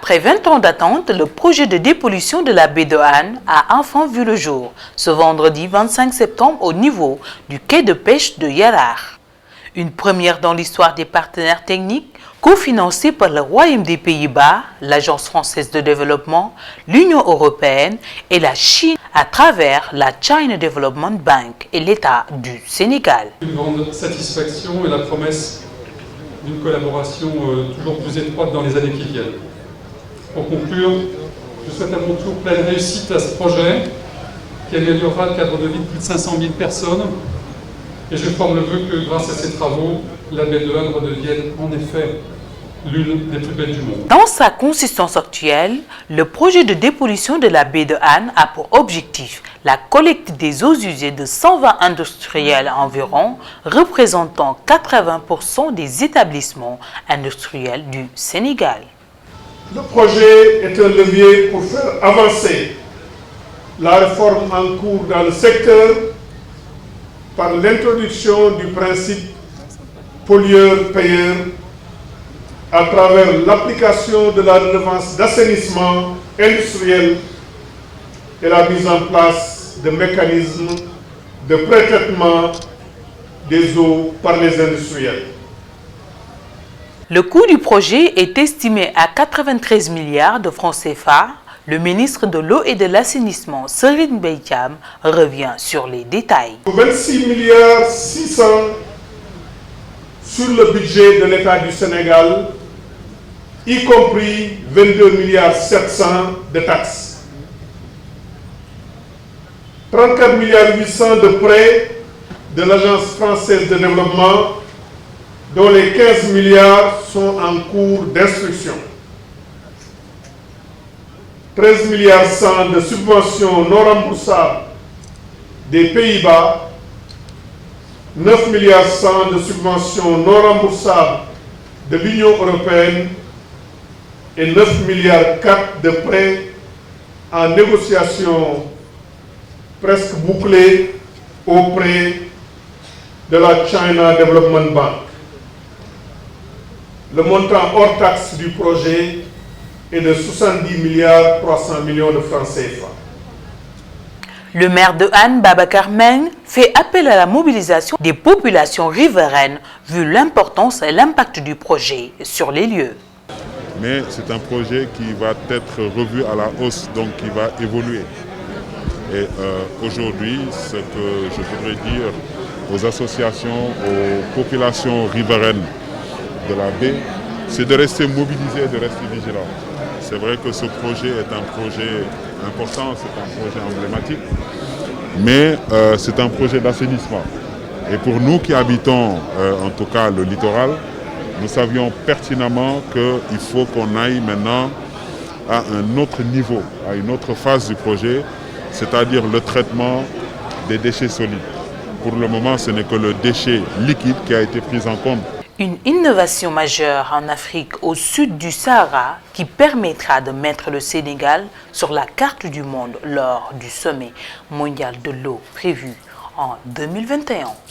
Après 20 ans d'attente, le projet de dépollution de la baie de Han a enfin vu le jour, ce vendredi 25 septembre au niveau du quai de pêche de Yarar. Une première dans l'histoire des partenaires techniques, cofinancée par le Royaume des Pays-Bas, l'Agence française de développement, l'Union européenne et la Chine à travers la China Development Bank et l'État du Sénégal. Une grande satisfaction et la promesse d'une collaboration toujours plus étroite dans les années qui viennent. Pour conclure, je souhaite à mon tour pleine réussite à ce projet qui améliorera le cadre de vie de plus de 500 000 personnes. Et je forme le vœu que grâce à ces travaux, la baie de Han redevienne en effet l'une des plus belles du monde. Dans sa consistance actuelle, le projet de dépollution de la baie de Han a pour objectif la collecte des eaux usées de 120 industriels environ, représentant 80% des établissements industriels du Sénégal. Le projet est un levier pour faire avancer la réforme en cours dans le secteur par l'introduction du principe pollueur-payeur à travers l'application de la redevance d'assainissement industriel et la mise en place de mécanismes de pré-traitement des eaux par les industriels. Le coût du projet est estimé à 93 milliards de francs CFA. Le ministre de l'eau et de l'assainissement, Serigne Mbaye Thiam, revient sur les détails. 26 milliards 600 sur le budget de l'État du Sénégal, y compris 22 milliards 700 de taxes. 34 milliards 800 de prêts de l'Agence française de développement, dont les 15 milliards sont en cours d'instruction. 13 milliards 100 de subventions non remboursables des Pays-Bas, 9 milliards 100 de subventions non remboursables de l'Union européenne et 9 milliards 4 de prêts en négociation presque bouclés auprès de la China Development Bank. Le montant hors taxe du projet est de 70 milliards 300 millions de francs CFA. Le maire de Han, Babacar Meng, fait appel à la mobilisation des populations riveraines vu l'importance et l'impact du projet sur les lieux. Mais c'est un projet qui va être revu à la hausse, donc qui va évoluer. Et aujourd'hui, ce que je voudrais dire aux associations, aux populations riveraines de la baie, c'est de rester mobilisés, de rester vigilants. C'est vrai que ce projet est un projet important, c'est un projet emblématique, mais c'est un projet d'assainissement. Et pour nous qui habitons, en tout cas le littoral, nous savions pertinemment qu'il faut qu'on aille maintenant à un autre niveau, à une autre phase du projet, c'est-à-dire le traitement des déchets solides. Pour le moment, ce n'est que le déchet liquide qui a été pris en compte. Une innovation majeure en Afrique au sud du Sahara qui permettra de mettre le Sénégal sur la carte du monde lors du sommet mondial de l'eau prévu en 2021.